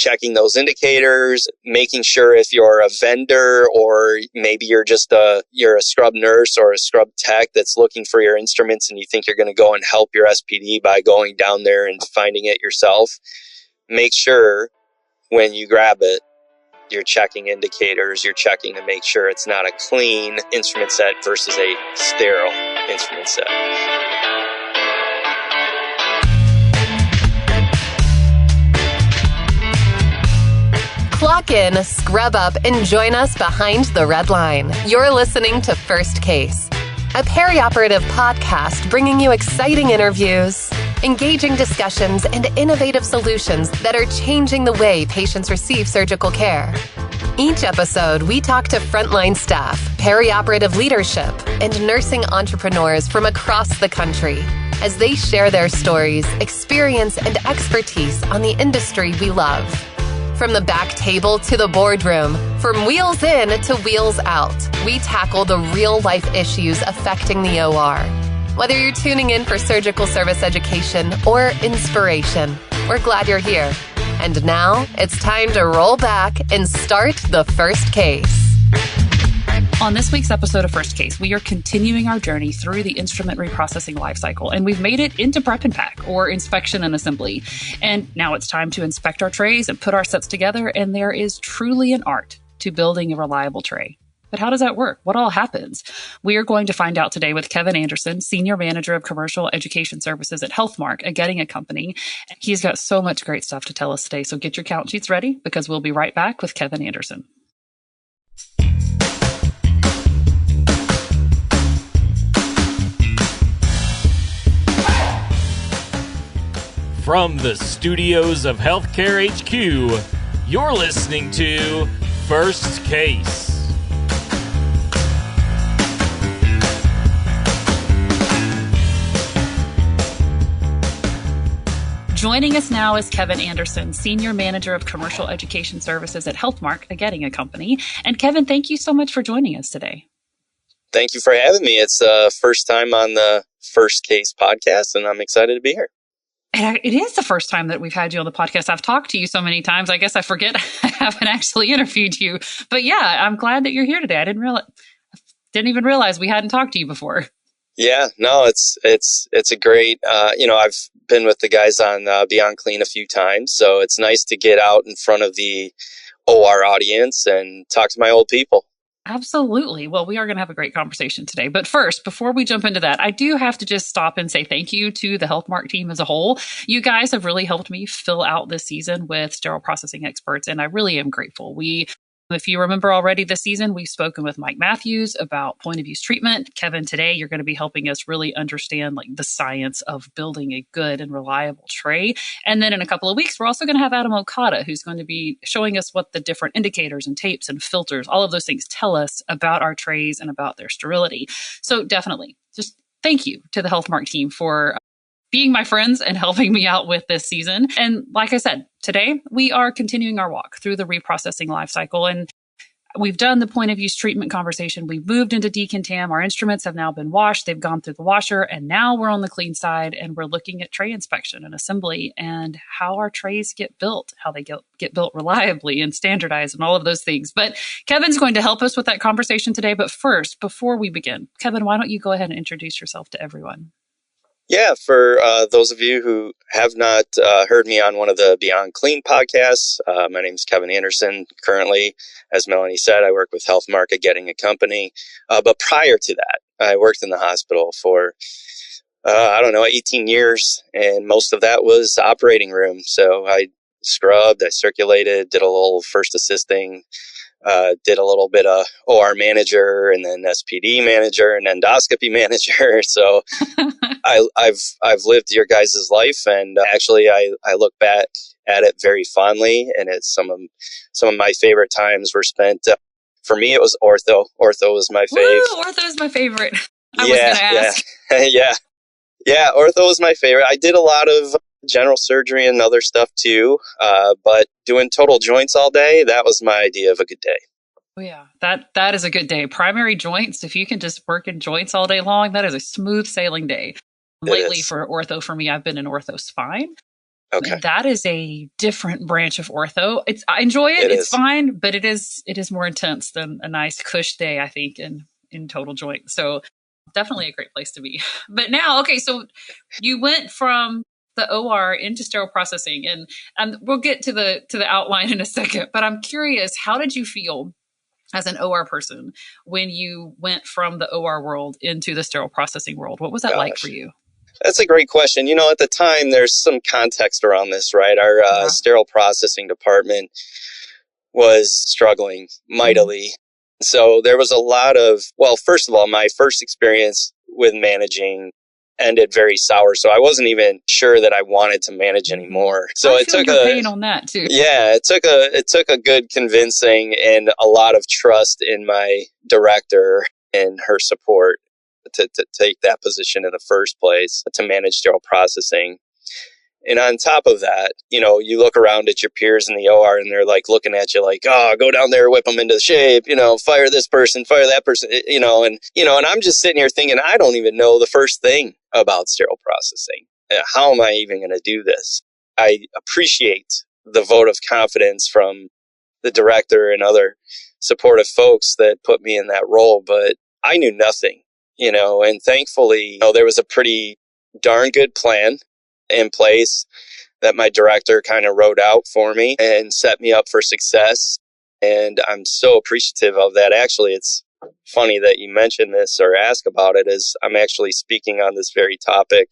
checking those indicators, making sure if you're a vendor or maybe you're a scrub nurse or a scrub tech that's looking for your instruments and you think you're going to go and help your SPD by going down there and finding it yourself, make sure when you grab it, you're checking indicators, you're checking to make sure it's not a clean instrument set versus a sterile instrument set. Clock in, scrub up, and join us behind the red line. You're listening to First Case, a perioperative podcast bringing you exciting interviews, engaging discussions, and innovative solutions that are changing the way patients receive surgical care. Each episode, we talk to frontline staff, perioperative leadership, and nursing entrepreneurs from across the country as they share their stories, experience, and expertise on the industry we love. From the back table to the boardroom, from wheels in to wheels out, we tackle the real-life issues affecting the OR. Whether you're tuning in for surgical service education or inspiration, we're glad you're here. And now, it's time to roll back and start the first case. On this week's episode of First Case, we are continuing our journey through the instrument reprocessing lifecycle, and we've made it into prep and pack, or inspection and assembly. And now it's time to inspect our trays and put our sets together, and there is truly an art to building a reliable tray. But how does that work? What all happens? We are going to find out today with Kevin Anderson, Senior Manager of Commercial Education Services at Healthmark, a Getting a Company. He's got so much great stuff to tell us today, so get your count sheets ready, because we'll be right back with Kevin Anderson. From the studios of Healthcare HQ, you're listening to First Case. Joining us now is Kevin Anderson, Senior Manager of Commercial Education Services at Healthmark, a Getting a Company. And Kevin, thank you so much for joining us today. Thank you for having me. It's the first time on the First Case podcast, and I'm excited to be here. And it is the first time that we've had you on the podcast. I've talked to you so many times. I guess I forget I haven't actually interviewed you. But yeah, I'm glad that you're here today. I didn't even realize we hadn't talked to you before. Yeah, no, it's a great, I've been with the guys on Beyond Clean a few times. So it's nice to get out in front of the OR audience and talk to my old people. Absolutely. Well, we are going to have a great conversation today. But first, before we jump into that, I do have to just stop and say thank you to the Healthmark team as a whole. You guys have really helped me fill out this season with sterile processing experts, and I really am grateful. If you remember already this season, we've spoken with Mike Matthews about point of use treatment. Kevin, today you're going to be helping us really understand the science of building a good and reliable tray. And then in a couple of weeks, we're also going to have Adam Okada, who's going to be showing us what the different indicators and tapes and filters, all of those things tell us about our trays and about their sterility. So definitely, just thank you to the Healthmark team for being my friends and helping me out with this season. And like I said, today we are continuing our walk through the reprocessing life cycle. And we've done the point of use treatment conversation. We've moved into decontam. Our instruments have now been washed. They've gone through the washer. And now we're on the clean side and we're looking at tray inspection and assembly and how our trays get built, how they get built reliably and standardized and all of those things. But Kevin's going to help us with that conversation today. But first, before we begin, Kevin, why don't you go ahead and introduce yourself to everyone? Yeah, for those of you who have not heard me on one of the Beyond Clean podcasts, my name is Kevin Anderson. Currently, as Melanie said, I work with Healthmark, a Getting a Company. But prior to that, I worked in the hospital for, 18 years, and most of that was operating room. So I scrubbed, I circulated, did a little first assisting, did a little bit of OR manager and then SPD manager and endoscopy manager. So I've lived your guys' life, and actually I look back at it very fondly, and it's some of my favorite times were spent. For me, it was ortho. Ortho was my fave. Woo, ortho is my favorite. I was going to ask. Yeah, ortho was my favorite. I did a lot of general surgery and other stuff too, but doing total joints all day, that was my idea of a good day. Oh yeah, that is a good day. Primary joints, if you can just work in joints all day long, that is a smooth sailing day. Lately for ortho, for me, I've been in ortho spine. Okay. And that is a different branch of ortho. I enjoy it. It's fine, but it is more intense than a nice cush day, I think, in total joint. So definitely a great place to be. But now, okay, so you went from the OR into sterile processing, and we'll get to the outline in a second. But I'm curious, how did you feel as an OR person when you went from the OR world into the sterile processing world? What was that like for you? That's a great question. At the time, there's some context around this, right? Our sterile processing department was struggling mightily. Mm-hmm. So there was a lot of, well, first of all, my first experience with managing ended very sour. So I wasn't even sure that I wanted to manage anymore. So it took your pain on that too. Yeah, it took a good convincing and a lot of trust in my director and her support to take that position in the first place, to manage sterile processing. And on top of that, you look around at your peers in the OR and they're like looking at you like, oh, go down there, whip them into shape, fire this person, fire that person, and I'm just sitting here thinking, I don't even know the first thing about sterile processing. How am I even going to do this? I appreciate the vote of confidence from the director and other supportive folks that put me in that role, but I knew nothing, and thankfully, there was a pretty darn good plan in place that my director kind of wrote out for me and set me up for success. And I'm so appreciative of that. Actually, it's funny that you mentioned this or ask about it, as I'm actually speaking on this very topic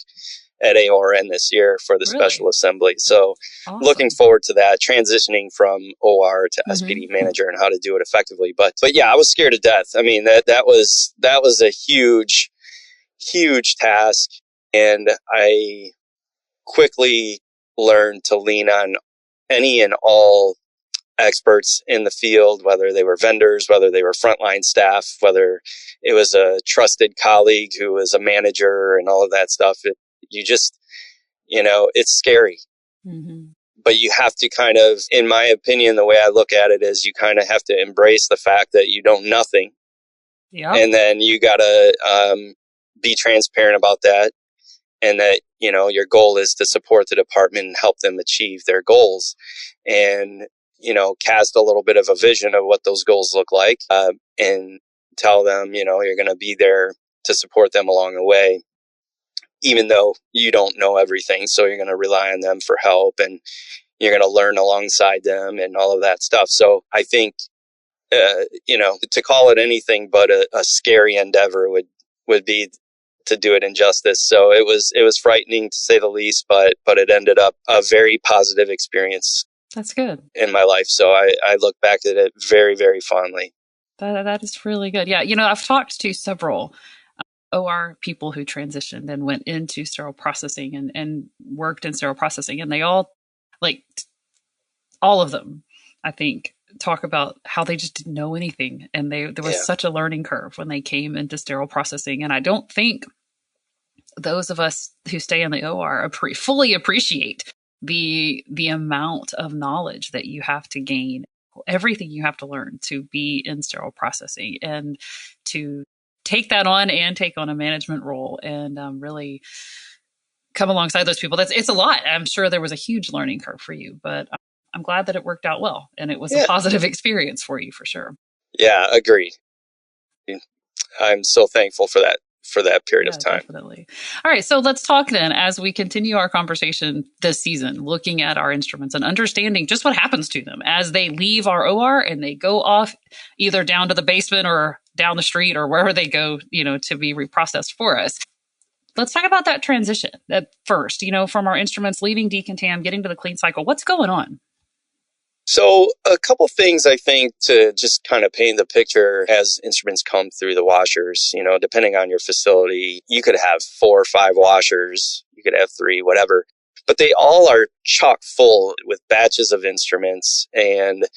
at AORN this year for the special assembly. So awesome. Looking forward to that, transitioning from OR to SPD manager and how to do it effectively. But yeah, I was scared to death. I mean, that was a huge, huge task. And I quickly learned to lean on any and all experts in the field, whether they were vendors, whether they were frontline staff, whether it was a trusted colleague who was a manager and all of that stuff. It's scary. Mm-hmm. But you have to kind of, in my opinion, the way I look at it is you kind of have to embrace the fact that you don't nothing. Yep. And then you got to be transparent about that. And that, your goal is to support the department and help them achieve their goals. And, cast a little bit of a vision of what those goals look like, and tell them, you're going to be there to support them along the way, even though you don't know everything. So you're going to rely on them for help and you're going to learn alongside them and all of that stuff. So I think, to call it anything but a scary endeavor would be to do it injustice. So it was frightening to say the least, but it ended up a very positive experience. That's good. In my life. So I look back at it very, very fondly. That is really good. Yeah. I've talked to several OR people who transitioned and went into sterile processing and worked in sterile processing. And they all, all of them, I think, talk about how they just didn't know anything. And there was such a learning curve when they came into sterile processing. And I don't think those of us who stay in the OR fully appreciate the amount of knowledge that you have to gain, everything you have to learn to be in sterile processing, and to take that on and take on a management role and really come alongside those people. It's a lot. I'm sure there was a huge learning curve for you, but I'm glad that it worked out well and it was a positive experience for you for sure. Yeah, agreed. I'm so thankful for that period of time. Definitely. All right. So let's talk then as we continue our conversation this season, looking at our instruments and understanding just what happens to them as they leave our OR and they go off either down to the basement or down the street or wherever they go, to be reprocessed for us. Let's talk about that transition at first, from our instruments leaving decontam, getting to the clean cycle. What's going on? So a couple things, I think, to just kind of paint the picture as instruments come through the washers, depending on your facility, you could have 4 or 5 washers, you could have 3, whatever, but they all are chock full with batches of instruments. And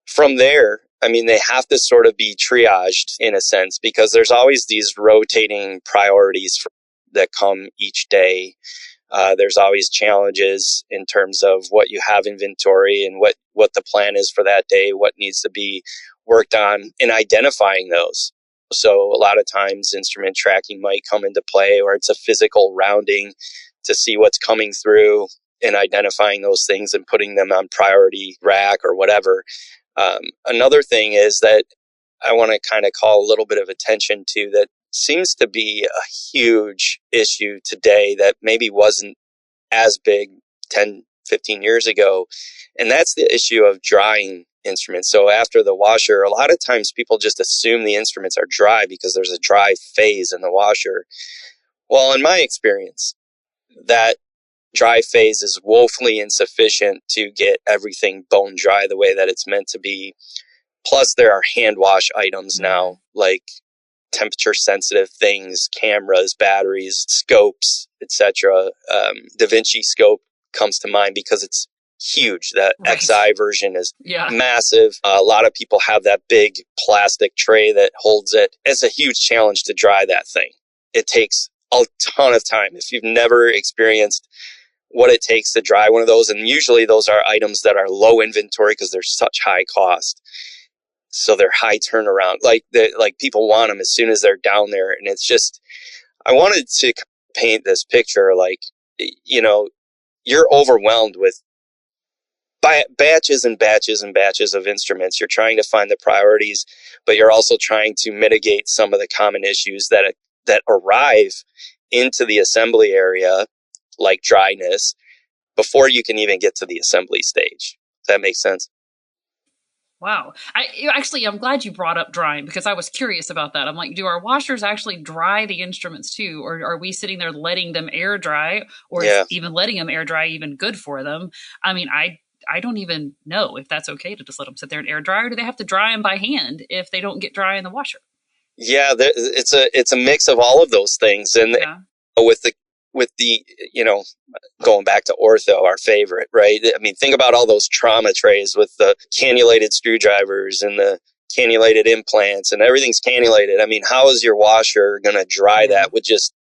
from there, they have to sort of be triaged in a sense, because there's always these rotating priorities that come each day. There's always challenges in terms of what you have inventory and what the plan is for that day, what needs to be worked on, and identifying those. So a lot of times instrument tracking might come into play, or it's a physical rounding to see what's coming through in identifying those things and putting them on priority rack or whatever. Another thing is that I want to kind of call a little bit of attention to that seems to be a huge issue today that maybe wasn't as big 10, 15 years ago. And that's the issue of drying instruments. So after the washer, a lot of times people just assume the instruments are dry because there's a dry phase in the washer. Well, in my experience, that dry phase is woefully insufficient to get everything bone dry the way that it's meant to be. Plus, there are hand wash items now, like temperature sensitive things, cameras, batteries, scopes, etc. Da Vinci scope comes to mind because it's huge. That XI version is massive. A lot of people have that big plastic tray that holds it. It's a huge challenge to dry that thing. It takes a ton of time. If you've never experienced what it takes to dry one of those, and usually those are items that are low inventory because they're such high cost. So they're high turnaround. Like people want them as soon as they're down there. And it's just, I wanted to paint this picture like, you know, you're overwhelmed with batches and batches and batches of instruments. You're trying to find the priorities, but you're also trying to mitigate some of the common issues that arrive into the assembly area, like dryness, before you can even get to the assembly stage. Does that make sense? Wow. I'm glad you brought up drying because I was curious about that. I'm like, do our washers actually dry the instruments too? Or are we sitting there letting them air dry? Or is even letting them air dry even good for them? I mean, I don't even know if that's okay to just let them sit there and air dry, or do they have to dry them by hand if they don't get dry in the washer? Yeah, it's a mix of all of those things. And with the, you know, going back to ortho, our favorite, right? I mean, think about all those trauma trays with the cannulated screwdrivers and the cannulated implants and everything's cannulated. I mean, how is your washer going to dry that with just,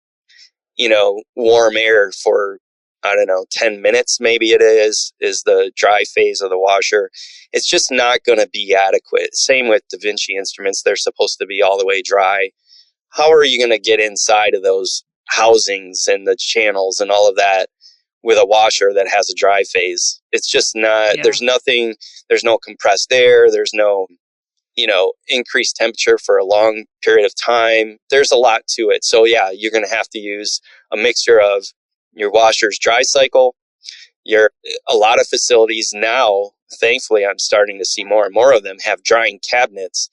you know, warm air for, I don't know, 10 minutes, maybe it is the dry phase of the washer. It's just not going to be adequate. Same with Da Vinci instruments. They're supposed to be all the way dry. How are you going to get inside of those housings and the channels and all of that with a washer that has a dry phase? It's just not, there's no compressed air. There's no, you know, increased temperature for a long period of time. There's a lot to it. So yeah, you're going to have to use a mixture of your washer's dry cycle. A lot of facilities now, thankfully, I'm starting to see more and more of them have drying cabinets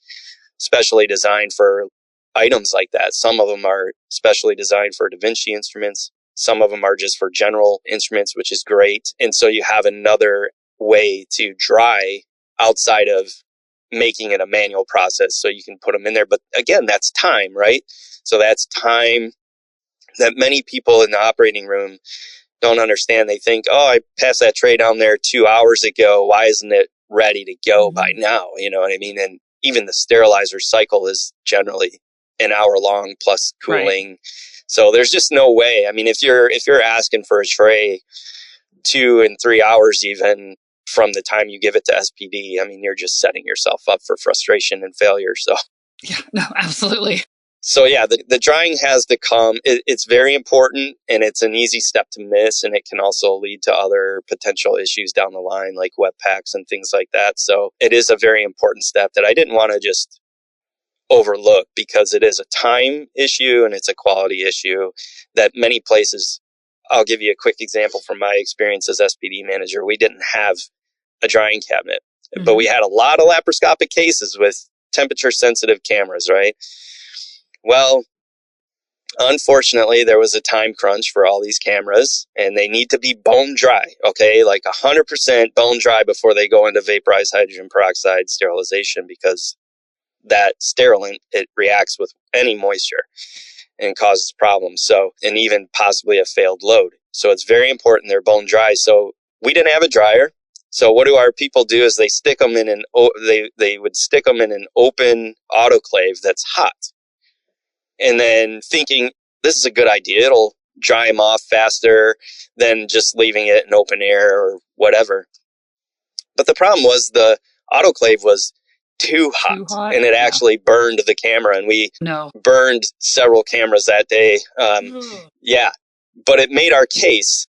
specially designed for items like that. Some of them are specially designed for Da Vinci instruments. Some of them are just for general instruments, which is great. And so you have another way to dry outside of making it a manual process. So you can put them in there. But again, that's time, right? So that's time that many people in the operating room don't understand. They think, oh, I passed that tray down there 2 hours ago. Why isn't it ready to go by now? You know what I mean? And even the sterilizer cycle is generally an hour long plus cooling. Right. So there's just no way. I mean, if you're asking for a tray 2 and 3 hours even from the time you give it to SPD, I mean, you're just setting yourself up for frustration and failure. So yeah, no, absolutely. So yeah, the drying has to come. It's very important, and it's an easy step to miss, and it can also lead to other potential issues down the line, like wet packs and things like that. So it is a very important step that I didn't want to just overlook, because it is a time issue and it's a quality issue that many places. I'll give you a quick example from my experience as SPD manager. We didn't have a drying cabinet, but we had a lot of laparoscopic cases with temperature sensitive cameras, right? Well, unfortunately, there was a time crunch for all these cameras, and they need to be bone dry, okay? Like 100% bone dry before they go into vaporized hydrogen peroxide sterilization, because that sterilant, it reacts with any moisture and causes problems. So, and even possibly a failed load. So it's very important they're bone dry. So we didn't have a dryer. So what do our people do is they stick them in they would stick them in an open autoclave that's hot. And then thinking, this is a good idea. It'll dry them off faster than just leaving it in open air or whatever. But the problem was the autoclave was too hot, and it actually burned the camera, and we burned several cameras that day. Yeah, but it made our case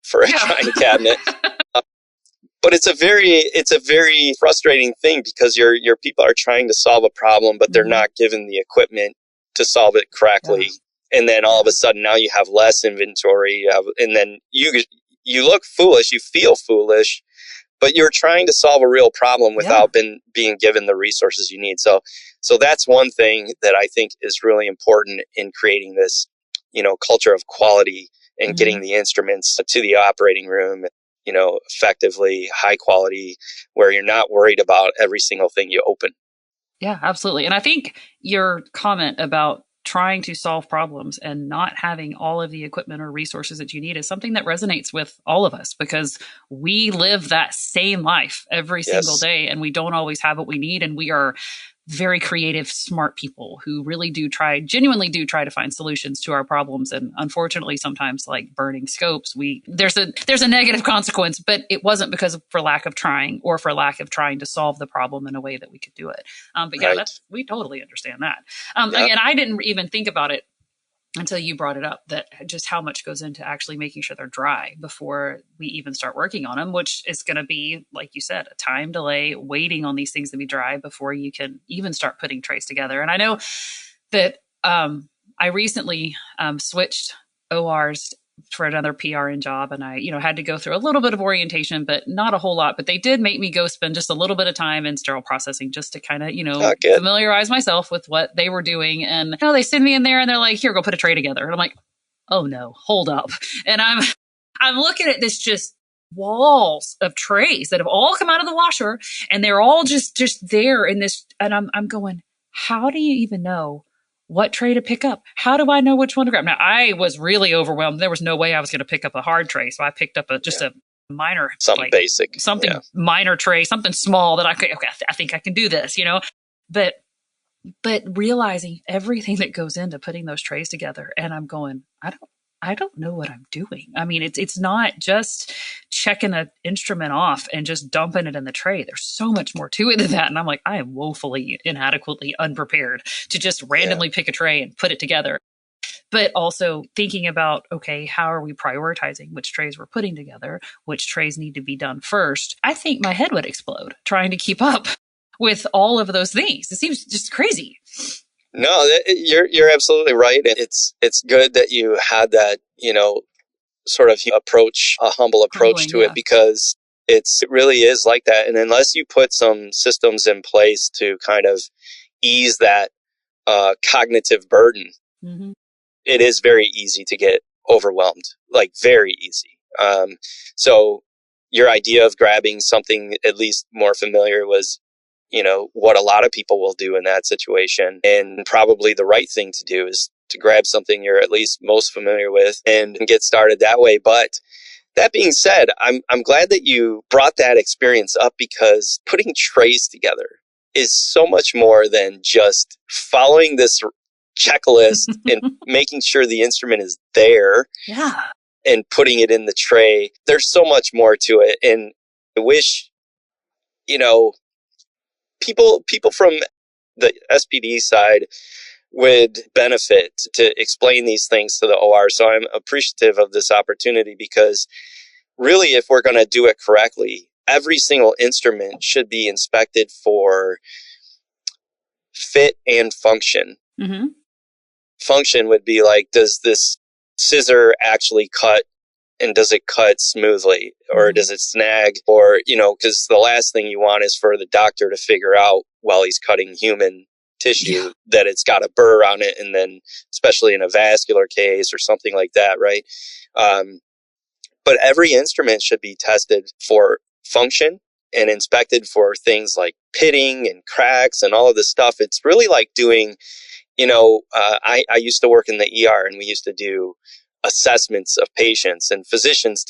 for a trying cabinet. But it's a very frustrating thing because your people are trying to solve a problem, but they're not given the equipment to solve it correctly. Yeah. And then all of a sudden now you have less inventory, and then you look foolish, you feel foolish, but you're trying to solve a real problem without being given the resources you need. So that's one thing that I think is really important in creating this, culture of quality and getting the instruments to the operating room, effectively, high quality, where you're not worried about every single thing you open. Yeah, absolutely. And I think your comment about trying to solve problems and not having all of the equipment or resources that you need is something that resonates with all of us, because we live that same life every single day, and we don't always have what we need. And we are very creative, smart people who really genuinely do try to find solutions to our problems. And unfortunately, sometimes, like burning scopes, there's a negative consequence, but it wasn't for lack of trying or for lack of trying to solve the problem in a way that we could do it. We totally understand that. Again, I didn't even think about it until you brought it up, that just how much goes into actually making sure they're dry before we even start working on them, which is going to be, like you said, a time delay, waiting on these things to be dry before you can even start putting trays together. And I know that I recently switched ORs for another PRN job, and I had to go through a little bit of orientation, but not a whole lot. But they did make me go spend just a little bit of time in sterile processing just to kind of familiarize myself with what they were doing. And they send me in there and they're like, here, go put a tray together. And I'm like, oh no, hold up. And I'm looking at this just walls of trays that have all come out of the washer, and they're all just there in this. And I'm going, how do you even know what tray to pick up? How do I know which one to grab? Now, I was really overwhelmed. There was no way I was going to pick up a hard tray. So I picked up a minor, minor tray, something small that I think I can do this, but realizing everything that goes into putting those trays together. And I'm going, I don't know what I'm doing. I mean, it's not just checking an instrument off and just dumping it in the tray. There's so much more to it than that. And I'm like, I am woefully inadequately unprepared to just randomly pick a tray and put it together. But also thinking about, okay, how are we prioritizing which trays we're putting together, which trays need to be done first? I think my head would explode trying to keep up with all of those things. It seems just crazy. No, you're absolutely right. And it's good that you had that, sort of a humble approach to it, because it really is like that. And unless you put some systems in place to kind of ease that cognitive burden, it is very easy to get overwhelmed, like very easy. So your idea of grabbing something at least more familiar was, what a lot of people will do in that situation. And probably the right thing to do is to grab something you're at least most familiar with and get started that way. But that being said, I'm glad that you brought that experience up, because putting trays together is so much more than just following this checklist and making sure the instrument is there and putting it in the tray. There's so much more to it. And I wish, people from the SPD side would benefit to explain these things to the OR. So I'm appreciative of this opportunity, because really, if we're going to do it correctly, every single instrument should be inspected for fit and function. Function would be like, does this scissor actually cut? And does it cut smoothly, or does it snag? Or, because the last thing you want is for the doctor to figure out while he's cutting human tissue that it's got a burr on it. And then, especially in a vascular case or something like that, right? But every instrument should be tested for function and inspected for things like pitting and cracks and all of this stuff. It's really like doing, I used to work in the ER, and we used to do assessments of patients, and physicians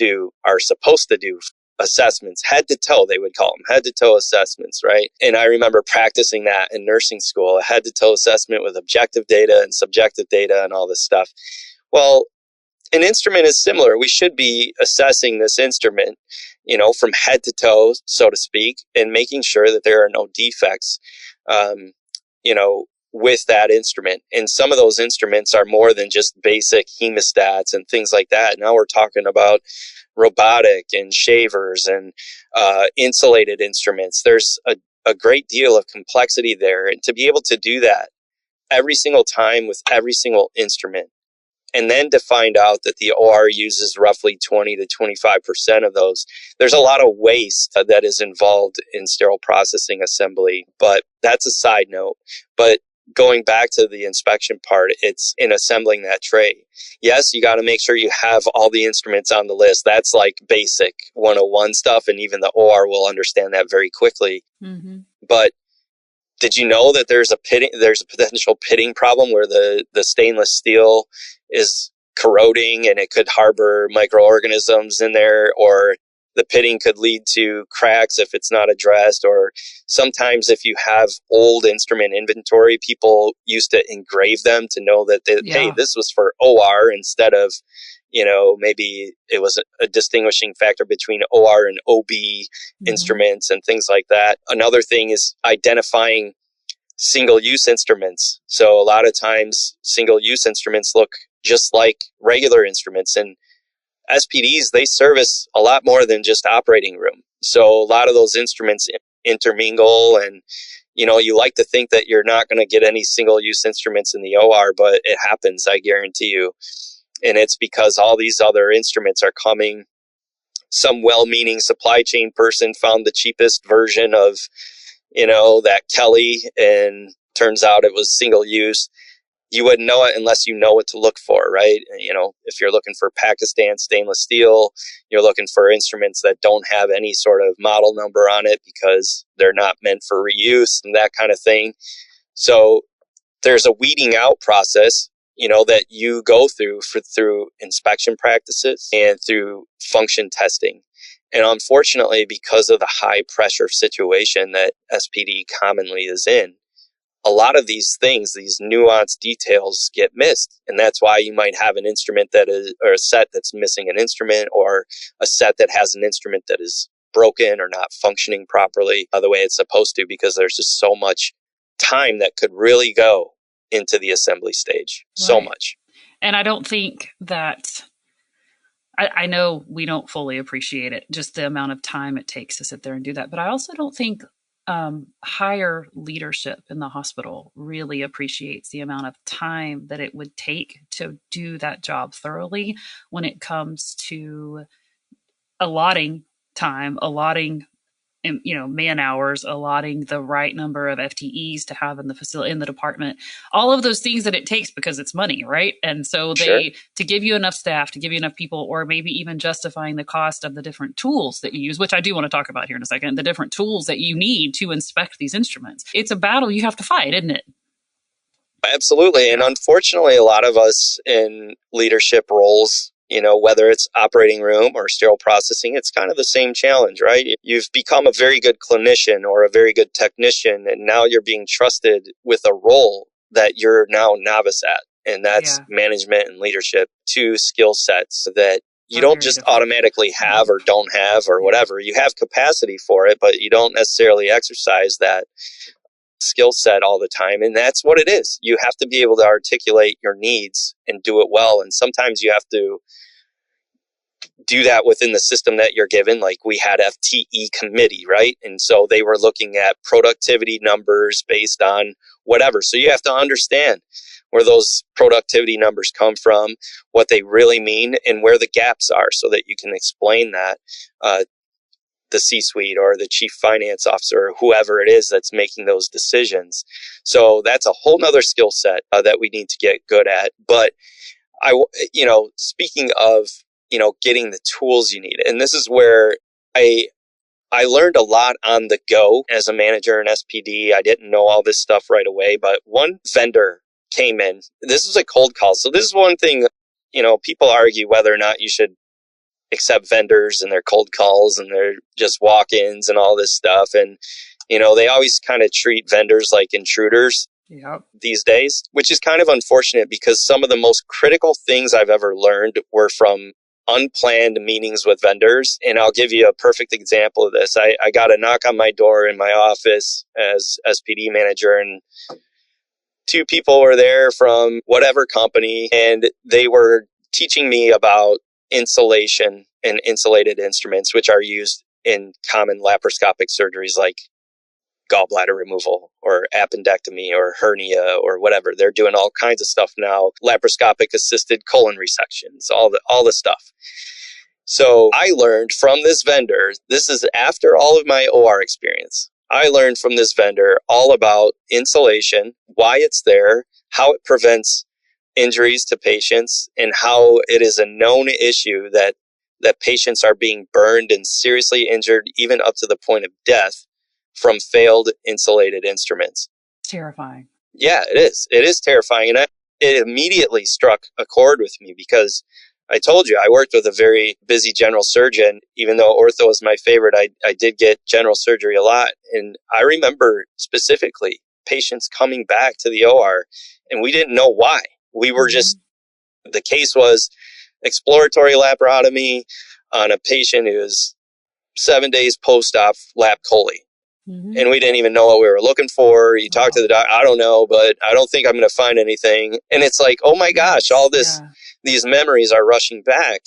are supposed to do assessments, head to toe, they would call them head to toe assessments, right? And I remember practicing that in nursing school, a head to toe assessment with objective data and subjective data and all this stuff. Well, an instrument is similar. We should be assessing this instrument, from head to toe, so to speak, and making sure that there are no defects, with that instrument. And some of those instruments are more than just basic hemostats and things like that. Now we're talking about robotic and shavers and insulated instruments. There's a great deal of complexity there. And to be able to do that every single time with every single instrument, and then to find out that the OR uses roughly 20 to 25% of those, there's a lot of waste that is involved in sterile processing assembly. But that's a side note. But going back to the inspection part, it's in assembling that tray. Yes, you got to make sure you have all the instruments on the list. That's like basic 101 stuff, and even the OR will understand that very quickly. Mm-hmm. But did you know that there's a potential pitting problem where the stainless steel is corroding and it could harbor microorganisms in there, or the pitting could lead to cracks if it's not addressed? Or sometimes if you have old instrument inventory, people used to engrave them to know that, hey, this was for OR instead of, maybe it was a distinguishing factor between OR and OB instruments and things like that. Another thing is identifying single-use instruments. So a lot of times single-use instruments look just like regular instruments, and SPDs, they service a lot more than just operating room. So a lot of those instruments intermingle, and you like to think that you're not going to get any single-use instruments in the OR, but it happens, I guarantee you. And it's because all these other instruments are coming. Some well-meaning supply chain person found the cheapest version of, that Kelly, and turns out it was single-use. You wouldn't know it unless you know what to look for, right? If you're looking for Pakistan stainless steel, you're looking for instruments that don't have any sort of model number on it because they're not meant for reuse and that kind of thing. So there's a weeding out process, that you go through inspection practices and through function testing. And unfortunately, because of the high pressure situation that SPD commonly is in, a lot of these things, these nuanced details get missed. And that's why you might have an instrument or a set that's missing an instrument, or a set that has an instrument that is broken or not functioning properly the way it's supposed to, because there's just so much time that could really go into the assembly stage. Right. So much. And I don't think that, I know we don't fully appreciate it, just the amount of time it takes to sit there and do that. But I also don't think higher leadership in the hospital really appreciates the amount of time that it would take to do that job thoroughly when it comes to allotting time, allotting man hours, allotting the right number of FTEs to have in the facility, in the department, all of those things that it takes, because it's money, right? And so to give you enough staff, to give you enough people, or maybe even justifying the cost of the different tools that you use, which I do want to talk about here in a second, the different tools that you need to inspect these instruments. It's a battle you have to fight, isn't it? Absolutely. And unfortunately, a lot of us in leadership roles, whether it's operating room or sterile processing, it's kind of the same challenge, right? You've become a very good clinician or a very good technician, and now you're being trusted with a role that you're now novice at. And that's management and leadership, two skill sets that you don't just automatically have or don't have or whatever. You have capacity for it, but you don't necessarily exercise that skill set all the time. And that's what it is. You have to be able to articulate your needs and do it well. And sometimes you have to do that within the system that you're given. Like we had FTE committee, right? And so they were looking at productivity numbers based on whatever. So you have to understand where those productivity numbers come from, what they really mean, and where the gaps are, so that you can explain that the C-suite or the chief finance officer, or whoever it is that's making those decisions. So that's a whole nother skill set that we need to get good at. But speaking of, getting the tools you need, and this is where I learned a lot on the go as a manager in SPD. I didn't know all this stuff right away, but one vendor came in. This was a cold call. So this is one thing, people argue whether or not you should accept vendors and their cold calls and their just walk-ins and all this stuff. And, they always kind of treat vendors like intruders these days, which is kind of unfortunate, because some of the most critical things I've ever learned were from unplanned meetings with vendors. And I'll give you a perfect example of this. I got a knock on my door in my office as SPD manager, and two people were there from whatever company, and they were teaching me about insulation and insulated instruments, which are used in common laparoscopic surgeries like gallbladder removal or appendectomy or hernia or whatever. They're doing all kinds of stuff now, laparoscopic assisted colon resections, all the stuff. So I learned from this vendor, this is after all of my OR experience, I learned from this vendor all about insulation, why it's there, how it prevents injuries to patients, and how it is a known issue that patients are being burned and seriously injured, even up to the point of death, from failed insulated instruments. Terrifying. Yeah, it is. It is terrifying. And it immediately struck a chord with me because I told you I worked with a very busy general surgeon. Even though ortho was my favorite, I did get general surgery a lot. And I remember specifically patients coming back to the OR and we didn't know why. We were just, the case was exploratory laparotomy on a patient who was 7 days post-op lap chole. And we didn't even know what we were looking for. You talk to the doc, I don't know, but I don't think I'm going to find anything. And it's like, oh my gosh, all this, these memories are rushing back.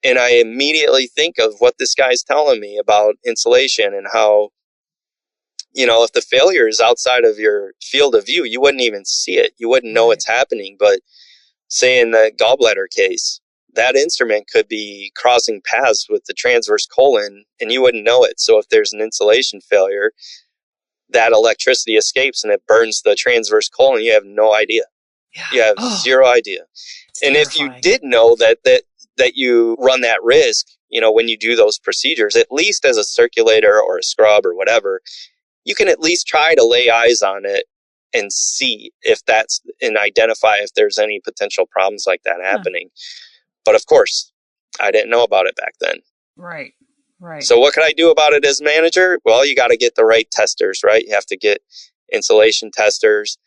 And I immediately think of what this guy's telling me about insulation and how, you know, if the failure is outside of your field of view, you wouldn't even see it. You wouldn't know it's happening. But say in the gallbladder case, that instrument could be crossing paths with the transverse colon and you wouldn't know it. So if there's an insulation failure, that electricity escapes and it burns the transverse colon. You have no idea. You have zero idea. And if you did know that you run that risk, you know, when you do those procedures, at least as a circulator or a scrub or whatever, you can at least try to lay eyes on it and see if that's, and identify if there's any potential problems like that happening. But of course, I didn't know about it back then. Right. So what can I do about it as manager? Well, you got to get the right testers, right? You have to get insulation testers.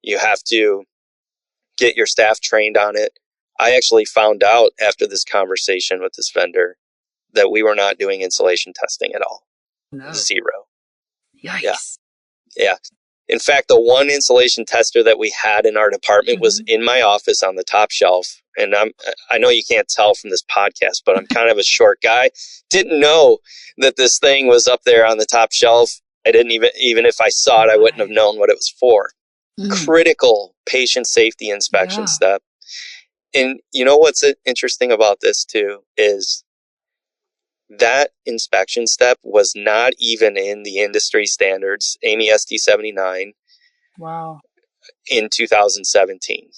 You have to get your staff trained on it. I actually found out after this conversation with this vendor that we were not doing insulation testing at all. No. Zero. Yikes. Yeah. In fact, the one insulation tester that we had in our department was in my office on the top shelf. And I know you can't tell from this podcast, but I'm kind of a short guy. Didn't know that this thing was up there on the top shelf. I didn't even if I saw it, I wouldn't have known what it was for. Critical patient safety inspection step. And you know what's interesting about this too is that inspection step was not even in the industry standards, AAMI ST 79. Wow. In 2017.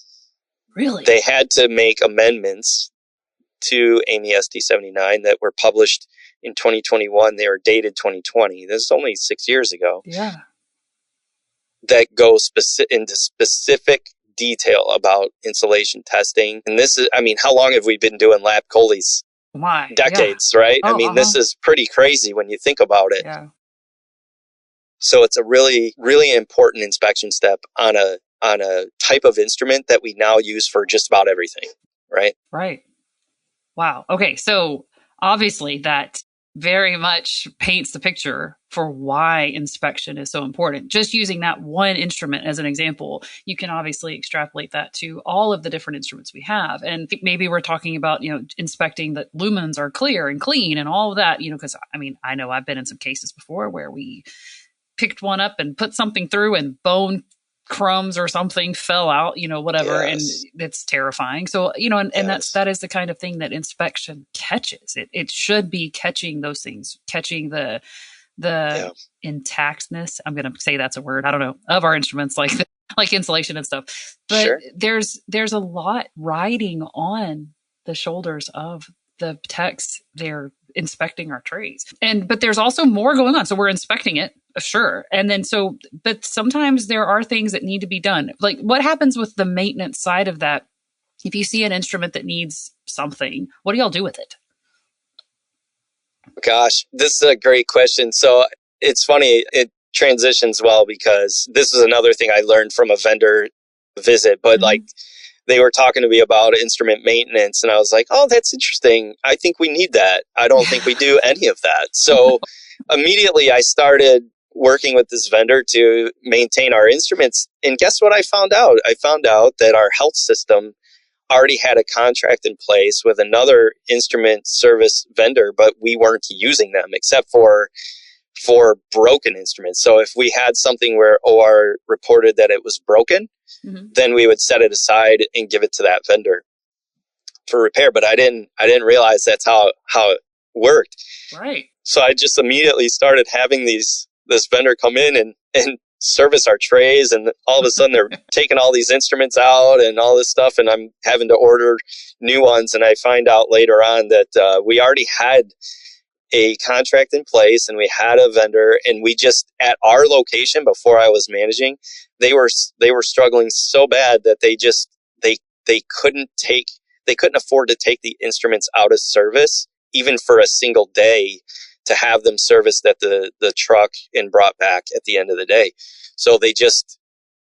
Really? They had to make amendments to AAMI ST 79 that were published in 2021. They were dated 2020. This is only 6 years ago. Yeah. That go into specific detail about insulation testing. And this is, I mean, how long have we been doing lap choles? Decades, right? I mean, this is pretty crazy when you think about it. Yeah. So it's a really, really important inspection step on a type of instrument that we now use for just about everything, right? Right. Wow. Okay. So obviously that very much paints the picture for why inspection is so important. Just using that one instrument as an example, you can obviously extrapolate that to all of the different instruments we have. And maybe we're talking about, you know, inspecting that lumens are clear and clean and all of that, you know, because I mean, I know I've been in some cases before where we picked one up and put something through and bone crumbs or something fell out, you know, whatever. Yes. And it's terrifying. So, you know, and that is the kind of thing that inspection catches. It should be catching those things, catching the intactness. I'm going to say that's a word. I don't know, of our instruments like insulation and stuff. But there's a lot riding on the shoulders of the techs. They're inspecting our trays. But there's also more going on. So we're inspecting it, sure. And then but sometimes there are things that need to be done. Like what happens with the maintenance side of that? If you see an instrument that needs something, what do y'all do with it? Gosh, this is a great question. So it's funny, it transitions well because this is another thing I learned from a vendor visit, but like they were talking to me about instrument maintenance and I was like, oh, that's interesting. I think we need that. I don't think we do any of that. So immediately I started working with this vendor to maintain our instruments. And guess what I found out? I found out that our health system already had a contract in place with another instrument service vendor, but we weren't using them except for broken instruments. So if we had something where OR reported that it was broken, then we would set it aside and give it to that vendor for repair. But I didn't realize that's how it worked. Right. So I just immediately started having this vendor come in and service our trays, and all of a sudden they're taking all these instruments out and all this stuff, and I'm having to order new ones. And I find out later on that we already had a contract in place and we had a vendor, and we just, at our location before I was managing, they were struggling so bad that they couldn't afford to take the instruments out of service even for a single day to have them serviced at the truck and brought back at the end of the day. So they just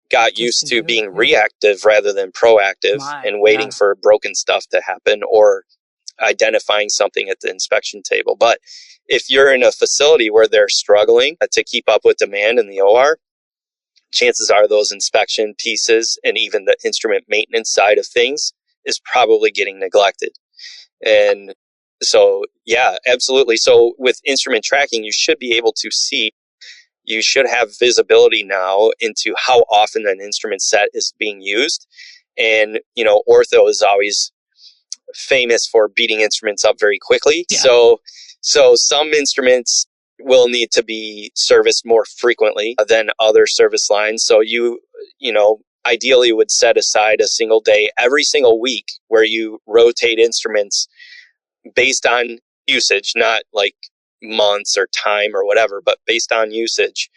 got used to being reactive rather than proactive and waiting for broken stuff to happen or identifying something at the inspection table. But if you're in a facility where they're struggling to keep up with demand in the OR, chances are those inspection pieces and even the instrument maintenance side of things is probably getting neglected. And so, yeah, absolutely. So with instrument tracking, you should be able to see, you should have visibility now into how often an instrument set is being used. And, ortho is always famous for beating instruments up very quickly. Yeah. So some instruments will need to be serviced more frequently than other service lines. So you ideally would set aside a single day every single week where you rotate instruments based on usage, not like months or time or whatever, but based on usage,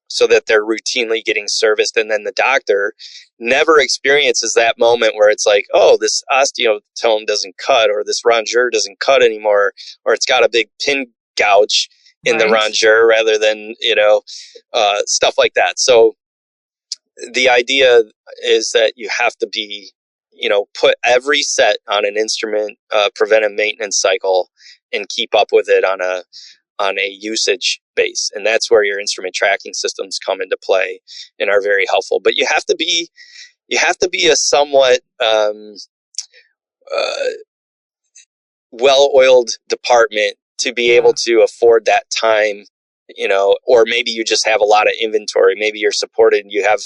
so that they're routinely getting serviced. And then the doctor never experiences that moment where it's like, oh, this osteotome doesn't cut, or this rongeur doesn't cut anymore, or it's got a big pin gouge in the rongeur rather than, stuff like that. So the idea is that you have to be, put every set on an instrument preventive maintenance cycle and keep up with it on a usage base. And that's where your instrument tracking systems come into play and are very helpful. But you have to be a somewhat well-oiled department to be able to afford that time, or maybe you just have a lot of inventory. Maybe you're supported and you have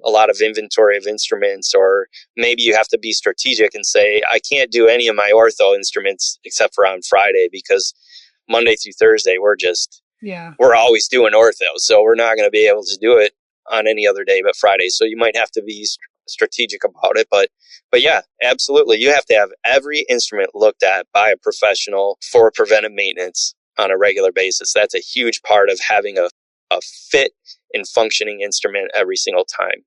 a lot of inventory of instruments, or maybe you have to be strategic and say, I can't do any of my ortho instruments except for on Friday, because Monday through Thursday, we're always doing ortho. So we're not going to be able to do it on any other day but Friday. So you might have to be strategic about it. But yeah, absolutely. You have to have every instrument looked at by a professional for preventive maintenance on a regular basis. That's a huge part of having a fit and functioning instrument every single time.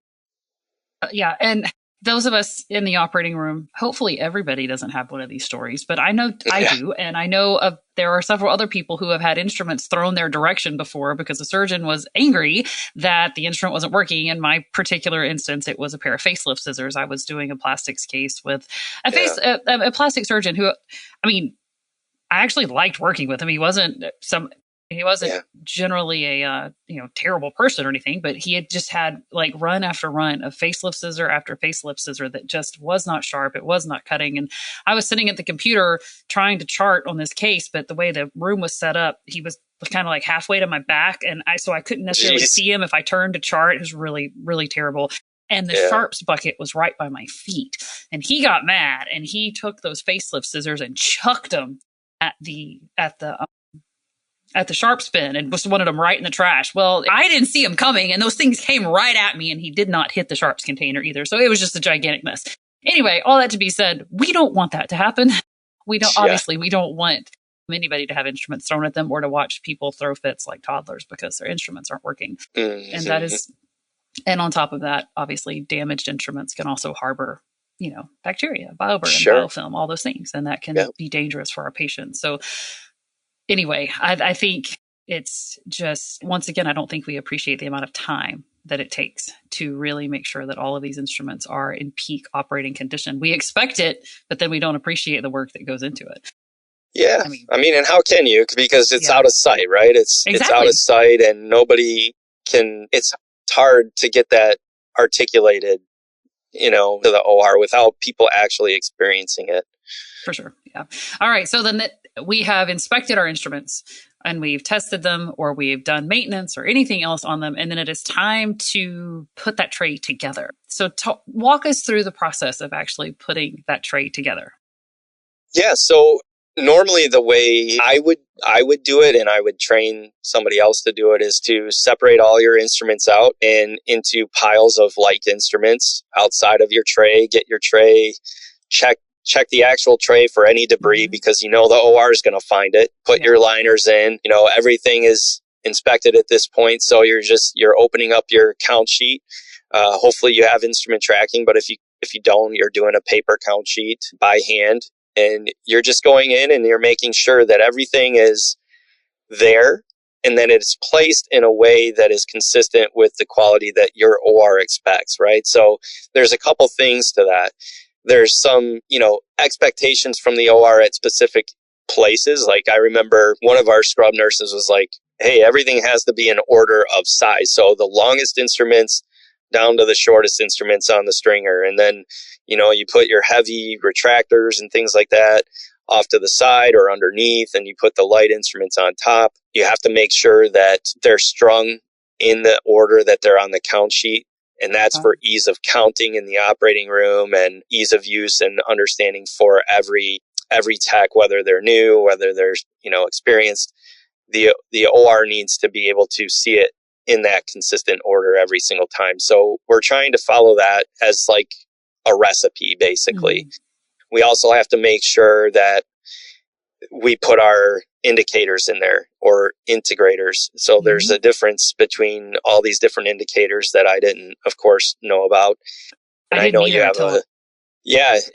Yeah. And those of us in the operating room, hopefully everybody doesn't have one of these stories, but I know I do. And I know there are several other people who have had instruments thrown their direction before because the surgeon was angry that the instrument wasn't working. In my particular instance, it was a pair of facelift scissors. I was doing a plastics case with a plastic surgeon who, I actually liked working with him. He wasn't generally a terrible person or anything, but he had just had like run after run of facelift scissor after facelift scissor that just was not sharp. It was not cutting. And I was sitting at the computer trying to chart on this case, but the way the room was set up, he was kind of like halfway to my back, and so I couldn't necessarily see him if I turned to chart. It was really, really terrible. And the sharps bucket was right by my feet, and he got mad and he took those facelift scissors and chucked them at the sharp bin and just wanted them right in the trash. Well, I didn't see him coming, and those things came right at me, and he did not hit the sharps container either. So it was just a gigantic mess. Anyway, all that to be said, we don't want that to happen. Obviously, we don't want anybody to have instruments thrown at them or to watch people throw fits like toddlers because their instruments aren't working. Mm-hmm. And on top of that, obviously damaged instruments can also harbor, bacteria, bioburden, biofilm, all those things. And that can be dangerous for our patients. So anyway, I think it's just, once again, I don't think we appreciate the amount of time that it takes to really make sure that all of these instruments are in peak operating condition. We expect it, but then we don't appreciate the work that goes into it. Yeah. And how can you? Because it's out of sight, right? It's out of sight, and nobody it's hard to get that articulated, to the OR without people actually experiencing it. For sure. Yeah. All right. So then we have inspected our instruments and we've tested them, or we've done maintenance or anything else on them. And then it is time to put that tray together. So walk us through the process of actually putting that tray together. Yeah. So normally the way I would do it, and I would train somebody else to do it, is to separate all your instruments out and into piles of like instruments outside of your tray. Get your tray, check the actual tray for any debris, because the OR is going to find it. Put your liners in. Everything is inspected at this point, so you're opening up your count sheet. Hopefully you have instrument tracking, but if you don't, you're doing a paper count sheet by hand. And you're just going in and you're making sure that everything is there, and then it's placed in a way that is consistent with the quality that your OR expects, right? So there's a couple things to that. There's some, expectations from the OR at specific places. Like I remember one of our scrub nurses was like, hey, everything has to be in order of size. So the longest instruments down to the shortest instruments on the stringer. And then, you put your heavy retractors and things like that off to the side or underneath, and you put the light instruments on top. You have to make sure that they're strung in the order that they're on the count sheet. And that's for ease of counting in the operating room and ease of use and understanding for every tech, whether they're new, whether they're, experienced. The OR needs to be able to see it in that consistent order every single time. So we're trying to follow that as like a recipe, basically. Mm-hmm. We also have to make sure that we put our indicators in there, or integrators. So there's a difference between all these different indicators that I didn't, of course, know about. And I know you have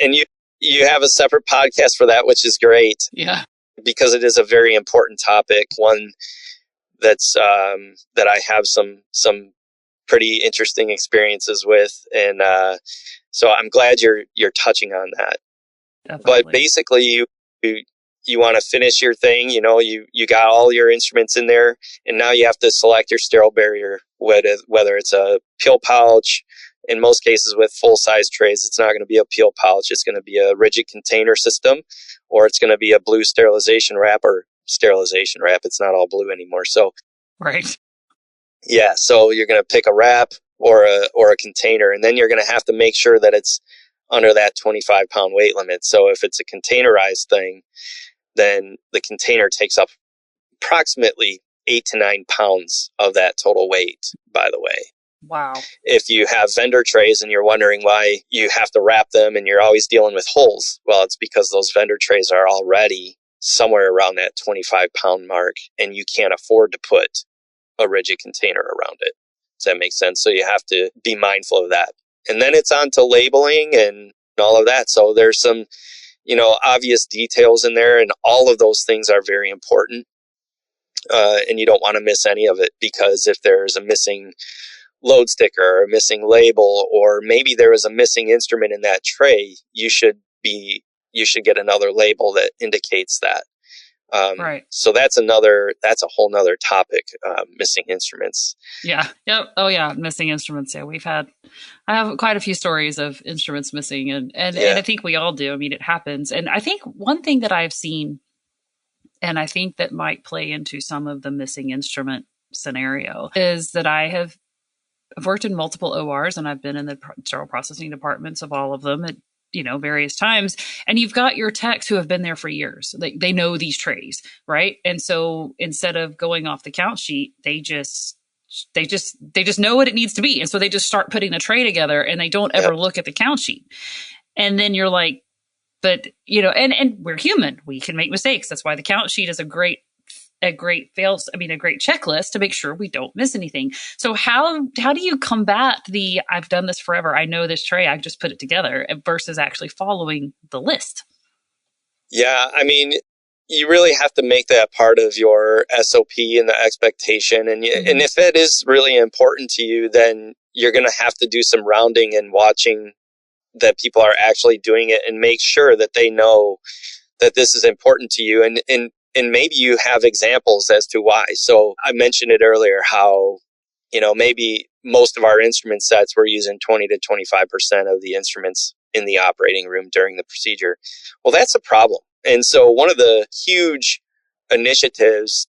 and you have a separate podcast for that, which is great. Yeah. Because it is a very important topic, one that's that I have some pretty interesting experiences with, and so I'm glad you're touching on that. Definitely. But basically, you want to finish your thing. You got all your instruments in there, and now you have to select your sterile barrier, whether it's a peel pouch. In most cases with full-size trays, it's not going to be a peel pouch. It's going to be a rigid container system, or it's going to be a blue sterilization wrap, or sterilization wrap. It's not all blue anymore. So, right. Yeah. So you're going to pick a wrap or a container, and then you're going to have to make sure that it's under that 25-pound weight limit. So if it's a containerized thing, then the container takes up approximately 8 to 9 pounds of that total weight, by the way. Wow. If you have vendor trays and you're wondering why you have to wrap them and you're always dealing with holes, well, it's because those vendor trays are already somewhere around that 25-pound mark, and you can't afford to put a rigid container around it. Does that make sense? So you have to be mindful of that. And then it's on to labeling and all of that. So there's some, obvious details in there, and all of those things are very important. And you don't want to miss any of it, because if there's a missing load sticker or a missing label, or maybe there is a missing instrument in that tray, you should get another label that indicates that. Right. So that's a whole nother topic, missing instruments. Yeah. Yep. Oh yeah. Missing instruments. Yeah. I have quite a few stories of instruments missing, and I think we all do. I mean, it happens. And I think one thing that I've seen, and I think that might play into some of the missing instrument scenario, is that I've worked in multiple ORs, and I've been in the sterile processing departments of all of them at various times. And you've got your techs who have been there for years. They know these trays, right? And so instead of going off the count sheet, they just know what it needs to be. And so they just start putting the tray together, and they don't ever look at the count sheet. And then you're like, but and we're human. We can make mistakes. That's why the count sheet is a great checklist to make sure we don't miss anything. So how do you combat I've done this forever, I know this tray, I just put it together, versus actually following the list? Yeah, I mean, you really have to make that part of your SOP and the expectation. And and if it is really important to you, then you're going to have to do some rounding and watching that people are actually doing it, and make sure that they know that this is important to you. And maybe you have examples as to why. So I mentioned it earlier, how maybe most of our instrument sets, we're using 20 to 25% of the instruments in the operating room during the procedure. Well, that's a problem. And so one of the huge initiatives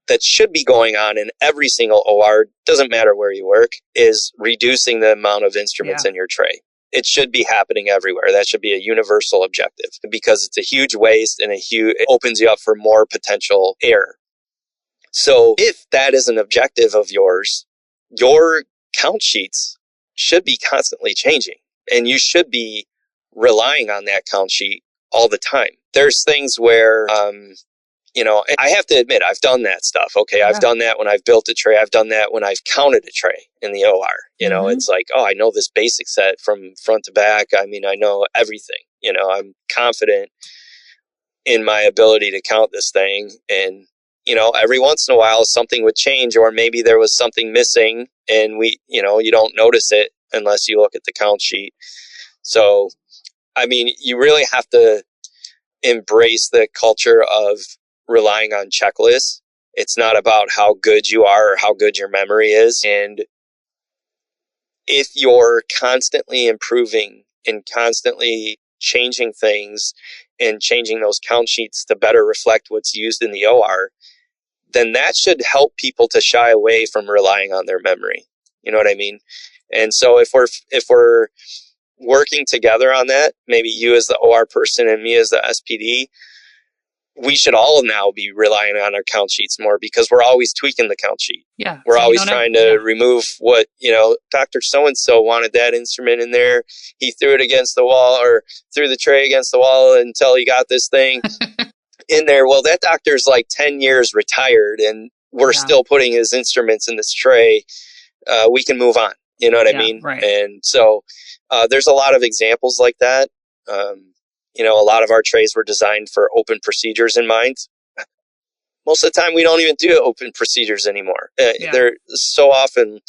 that should be going on in every single OR, doesn't matter where you work, is reducing the amount of instruments in your tray. It should be happening everywhere. That should be a universal objective because it's a huge waste and it opens you up for more potential error. So if that is an objective of yours, your count sheets should be constantly changing and you should be relying on that count sheet all the time. There's things where, I have to admit, I've done that stuff. Okay. I've done that when I've built a tray. I've done that when I've counted a tray in the OR. It's like, I know this basic set from front to back. I mean, I know everything. I'm confident in my ability to count this thing. And, every once in a while something would change, or maybe there was something missing and you don't notice it unless you look at the count sheet. So, I mean, you really have to embrace the culture of relying on checklists. It's not about how good you are or how good your memory is. And if you're constantly improving and constantly changing things and changing those count sheets to better reflect what's used in the OR, then that should help people to shy away from relying on their memory. You know what I mean? And so if we're working together on that, maybe you as the OR person and me as the SPD, we should all now be relying on our count sheets more because we're always tweaking the count sheet. Yeah. We're always trying to remove what, Dr. So-and-so wanted that instrument in there. He threw it against the wall or threw the tray against the wall until he got this thing in there. Well, that doctor's like 10 years retired and we're still putting his instruments in this tray. We can move on. You know what I mean? Right. And so there's a lot of examples like that. A lot of our trays were designed for open procedures in mind. Most of the time, we don't even do open procedures anymore. They're so often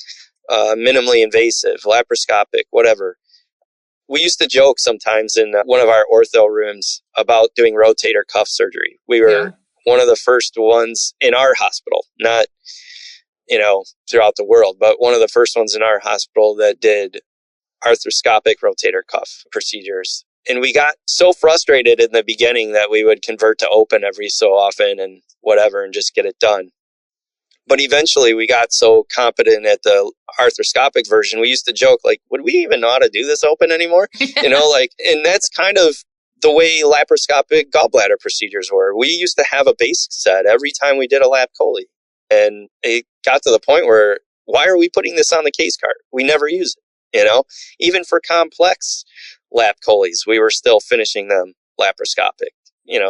minimally invasive, laparoscopic, whatever. We used to joke sometimes in one of our ortho rooms about doing rotator cuff surgery. We were one of the first ones in our hospital, not, throughout the world, but one of the first ones in our hospital that did arthroscopic rotator cuff procedures. And we got so frustrated in the beginning that we would convert to open every so often and whatever and just get it done. But eventually we got so competent at the arthroscopic version, we used to joke, like, would we even know how to do this open anymore? And that's kind of the way laparoscopic gallbladder procedures were. We used to have a basic set every time we did a lap chole. And it got to the point where, why are we putting this on the case card? We never use it, Even for complex lap choles, we were still finishing them laparoscopic.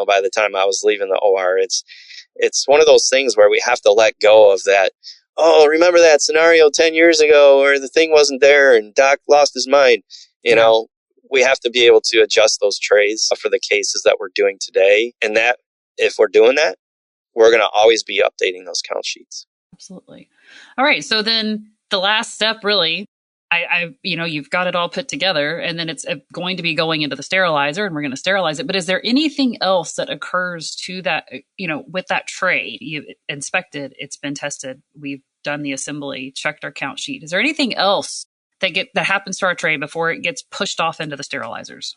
By the time I was leaving the OR, it's one of those things where we have to let go of that. Oh, remember that scenario 10 years ago where the thing wasn't there and doc lost his mind. We have to be able to adjust those trays for the cases that we're doing today. And that, if we're doing that, we're going to always be updating those count sheets. Absolutely. All right. So then the last step, really, you've got it all put together and then it's going to be going into the sterilizer and we're going to sterilize it. But is there anything else that occurs to that, with that tray? You've inspected, it's been tested, we've done the assembly, checked our count sheet. Is there anything else that happens to our tray before it gets pushed off into the sterilizers?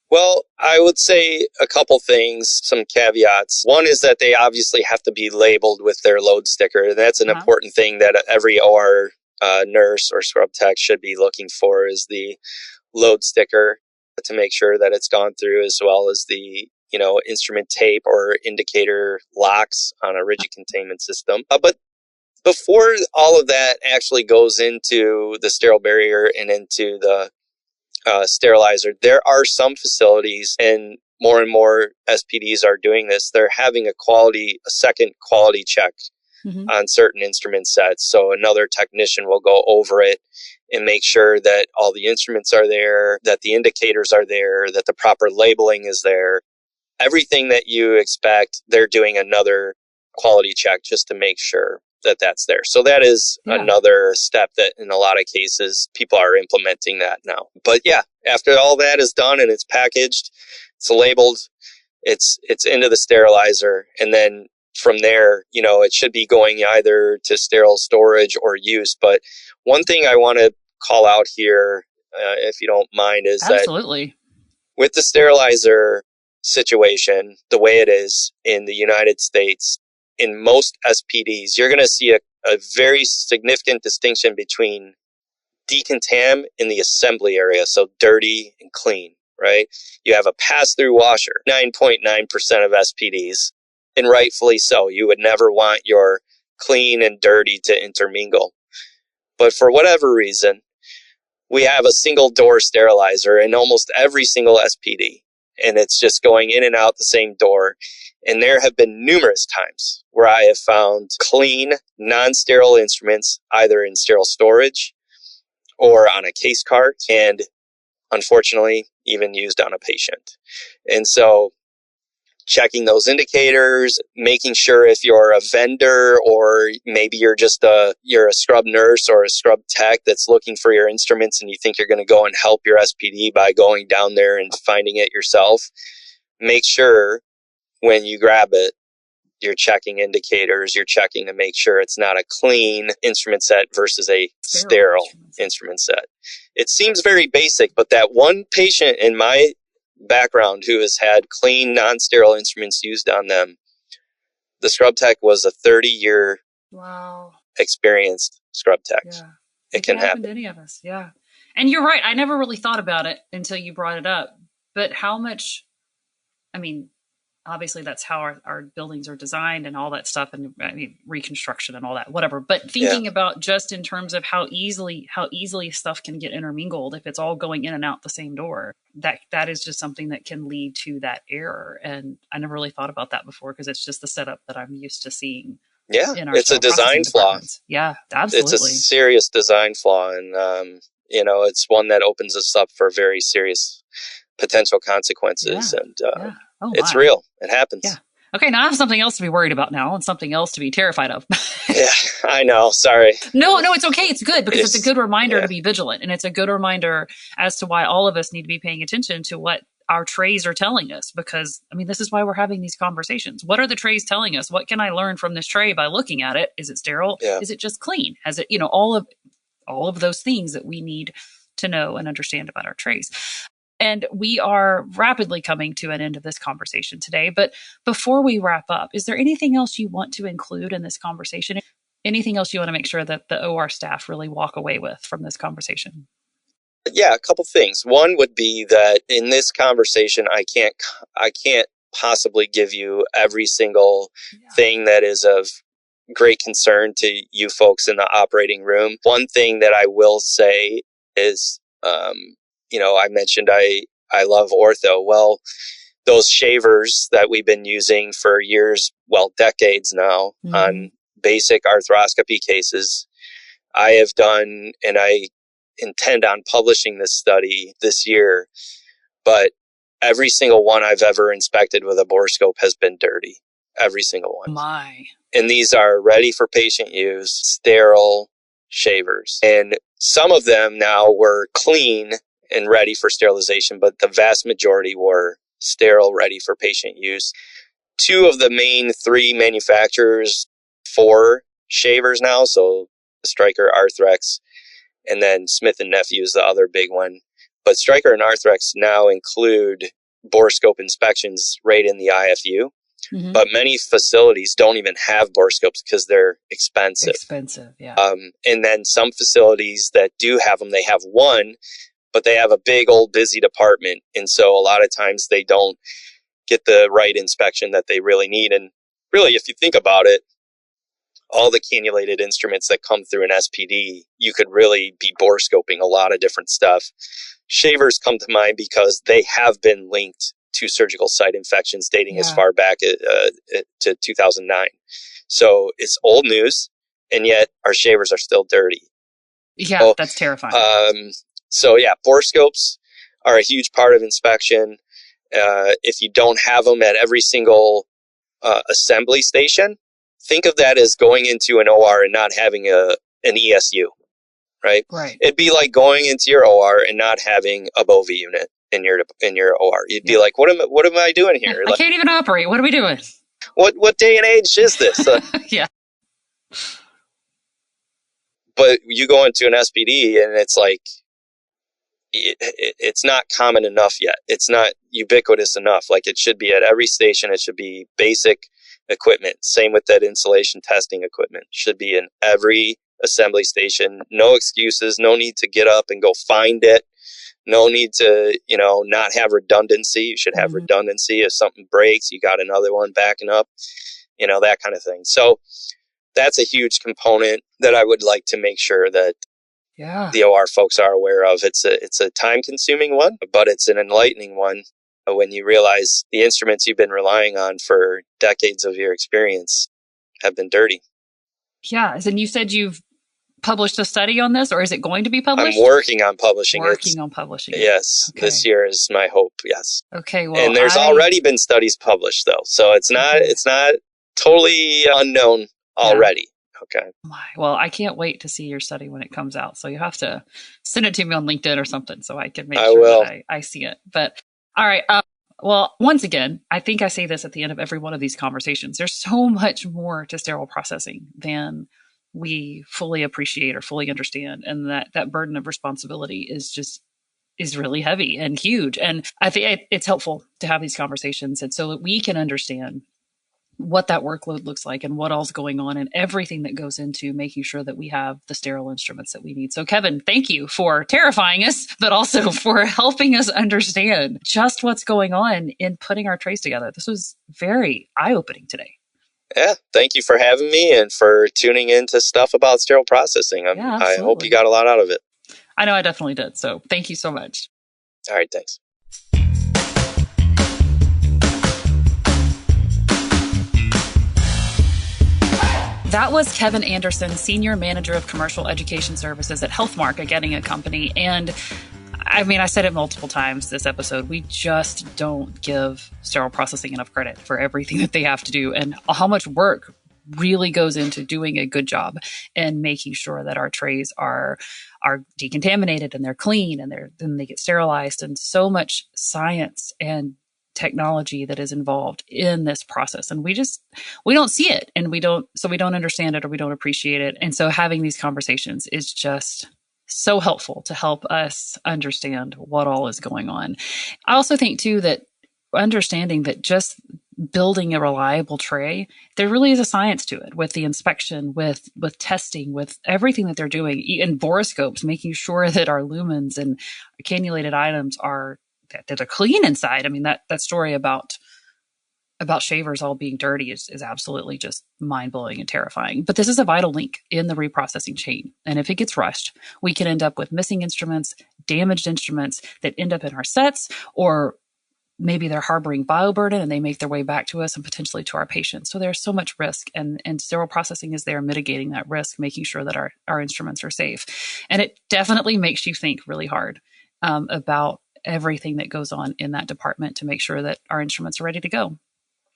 Well, I would say a couple things, some caveats. One is that they obviously have to be labeled with their load sticker. That's an important thing that every OR nurse or scrub tech should be looking for, is the load sticker to make sure that it's gone through, as well as the instrument tape or indicator locks on a rigid containment system. But before all of that actually goes into the sterile barrier and into the sterilizer, there are some facilities, and more SPDs are doing this. They're having a second quality check on certain instrument sets. So another technician will go over it and make sure that all the instruments are there, that the indicators are there, that the proper labeling is there. Everything that you expect, they're doing another quality check just to make sure that that's there. So that is another step that in a lot of cases, people are implementing that now. But after all that is done and it's packaged, it's labeled, it's into the sterilizer, and then from there, it should be going either to sterile storage or use. But one thing I want to call out here, if you don't mind, is Absolutely. that with the sterilizer situation, the way it is in the United States, in most SPDs, you're going to see a very significant distinction between decontam in the assembly area, so dirty and clean, right? You have a pass-through washer, 9.9% of SPDs, and rightfully so. You would never want your clean and dirty to intermingle. But for whatever reason, we have a single door sterilizer in almost every single SPD, and it's just going in and out the same door. And there have been numerous times where I have found clean, non-sterile instruments either in sterile storage or on a case cart, and unfortunately, even used on a patient. And so checking those indicators, making sure if you're a vendor or maybe you're a scrub nurse or a scrub tech that's looking for your instruments and you think you're going to go and help your SPD by going down there and finding it yourself, make sure when you grab it, you're checking indicators, you're checking to make sure it's not a clean instrument set versus a sterile instrument set. It seems very basic, but that one patient in my background who has had clean, non-sterile instruments used on them, the scrub tech was a 30-year experienced scrub tech. Yeah. It can happen to any of us. Yeah. And you're right. I never really thought about it until you brought it up. But how much, obviously that's how our buildings are designed and all that stuff, and reconstruction and all that, whatever. But thinking about just in terms of how easily stuff can get intermingled if it's all going in and out the same door, that is just something that can lead to that error. And I never really thought about that before because it's just the setup that I'm used to seeing. Yeah, it's a design flaw. Yeah, absolutely. It's a serious design flaw, and it's one that opens us up for very serious potential consequences. And it's real. It happens. Yeah. Okay, now I have something else to be worried about now and something else to be terrified of. Yeah, I know. Sorry. No, it's okay. It's good because it's a good reminder to be vigilant. And it's a good reminder as to why all of us need to be paying attention to what our trays are telling us. Because, this is why we're having these conversations. What are the trays telling us? What can I learn from this tray by looking at it? Is it sterile? Yeah. Is it just clean? Has it, all of those things that we need to know and understand about our trays. And we are rapidly coming to an end of this conversation today. But before we wrap up, is there anything else you want to include in this conversation? Anything else you want to make sure that the OR staff really walk away with from this conversation? Yeah, a couple things. One would be that in this conversation, I can't possibly give you every single thing that is of great concern to you folks in the operating room. One thing that I will say is, I mentioned I love ortho. Well, those shavers that we've been using for years, decades now, on basic arthroscopy cases, I have done, and I intend on publishing this study this year, but every single one I've ever inspected with a borescope has been dirty. Every single one. And these are ready for patient use, sterile shavers. And some of them now were clean and ready for sterilization, but the vast majority were sterile, ready for patient use. Two of the main three manufacturers for shavers now, so Stryker, Arthrex, and then Smith & Nephew is the other big one. But Stryker and Arthrex now include borescope inspections right in the IFU. But many facilities don't even have borescopes because they're expensive. Yeah. And then some facilities that do have them, they have one, but they have a big old busy department. And so a lot of times they don't get the right inspection that they really need. And really, if you think about it, all the cannulated instruments that come through an SPD, you could really be borescoping a lot of different stuff. Shavers come to mind because they have been linked to surgical site infections dating as far back to 2009. So it's old news, and yet our shavers are still dirty. Yeah, that's terrifying. Borescopes are a huge part of inspection. If you don't have them at every single assembly station, think of that as going into an OR and not having an ESU, right? Right. It'd be like going into your OR and not having a Bovie unit in your OR. You'd be like, what am I doing here? I can't even operate. What are we doing? What day and age is this? Yeah. But you go into an SPD and it's like, it's not common enough yet. It's not ubiquitous enough. Like it should be at every station. It should be basic equipment. Same with that insulation testing equipment. Should be in every assembly station. No excuses. No need to get up and go find it. No need to, not have redundancy. You should have redundancy. If something breaks, you got another one backing up, that kind of thing. So that's a huge component that I would like to make sure that the OR folks are aware of. It's a time-consuming one, but it's an enlightening one when you realize the instruments you've been relying on for decades of your experience have been dirty. Yeah. And you said you've published a study on this, or is it going to be published? I'm working on publishing it. Yes. Okay. This year is my hope. Yes. Okay. Well, and there's already been studies published though. So it's not totally unknown already. Okay. Well, I can't wait to see your study when it comes out. So you have to send it to me on LinkedIn or something so I can make sure that I see it. But all right. Well, once again, I think I say this at the end of every one of these conversations. There's so much more to sterile processing than we fully appreciate or fully understand. And that burden of responsibility is really heavy and huge. And I think it's helpful to have these conversations and so that we can understand what that workload looks like and what all's going on and everything that goes into making sure that we have the sterile instruments that we need. So Kevin, thank you for terrifying us, but also for helping us understand just what's going on in putting our trays together. This was very eye-opening today. Yeah, thank you for having me and for tuning into stuff about sterile processing. I hope you got a lot out of it. I know I definitely did. So thank you so much. All right, thanks. That was Kevin Anderson, Senior Manager of Commercial Education Services at Healthmark, a Getting a Company. And I mean, I said it multiple times this episode, we just don't give sterile processing enough credit for everything that they have to do and how much work really goes into doing a good job and making sure that our trays are decontaminated and they're clean and then they get sterilized, and so much science and technology that is involved in this process. And we don't see it, and we don't understand it, or we don't appreciate it. And so having these conversations is just so helpful to help us understand what all is going on. I also think too that understanding that just building a reliable tray, there really is a science to it with the inspection, with testing, with everything that they're doing, and borescopes, making sure that our lumens and cannulated items are that are clean inside. I mean, that story about shavers all being dirty is absolutely just mind-blowing and terrifying. But this is a vital link in the reprocessing chain. And if it gets rushed, we can end up with missing instruments, damaged instruments that end up in our sets, or maybe they're harboring bioburden and they make their way back to us and potentially to our patients. So there's so much risk, and sterile processing is there mitigating that risk, making sure that our instruments are safe. And it definitely makes you think really hard about everything that goes on in that department to make sure that our instruments are ready to go.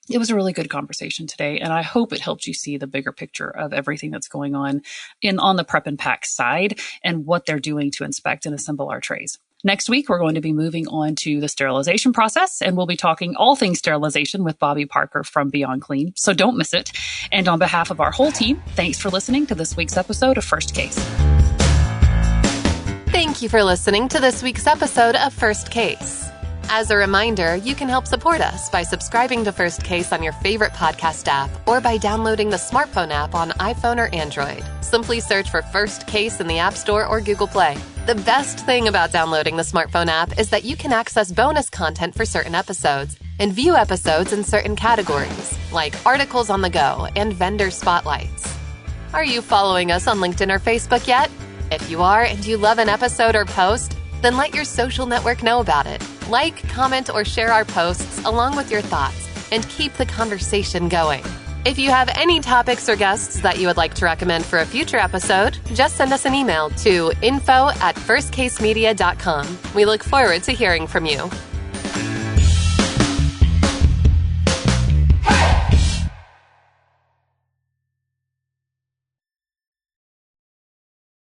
It was a really good conversation today, and I hope it helped you see the bigger picture of everything that's going on the prep and pack side and what they're doing to inspect and assemble our trays. Next week, we're going to be moving on to the sterilization process, and we'll be talking all things sterilization with Bobby Parker from Beyond Clean, so don't miss it. And on behalf of our whole team, thanks for listening to this week's episode of First Case. Thank you for listening to this week's episode of First Case. As a reminder, you can help support us by subscribing to First Case on your favorite podcast app or by downloading the smartphone app on iPhone or Android. Simply search for First Case in the App Store or Google Play. The best thing about downloading the smartphone app is that you can access bonus content for certain episodes and view episodes in certain categories, like articles on the go and vendor spotlights. Are you following us on LinkedIn or Facebook yet? If you are and you love an episode or post, then let your social network know about it. Like, comment, or share our posts along with your thoughts and keep the conversation going. If you have any topics or guests that you would like to recommend for a future episode, just send us an email to info@firstcasemedia.com. We look forward to hearing from you.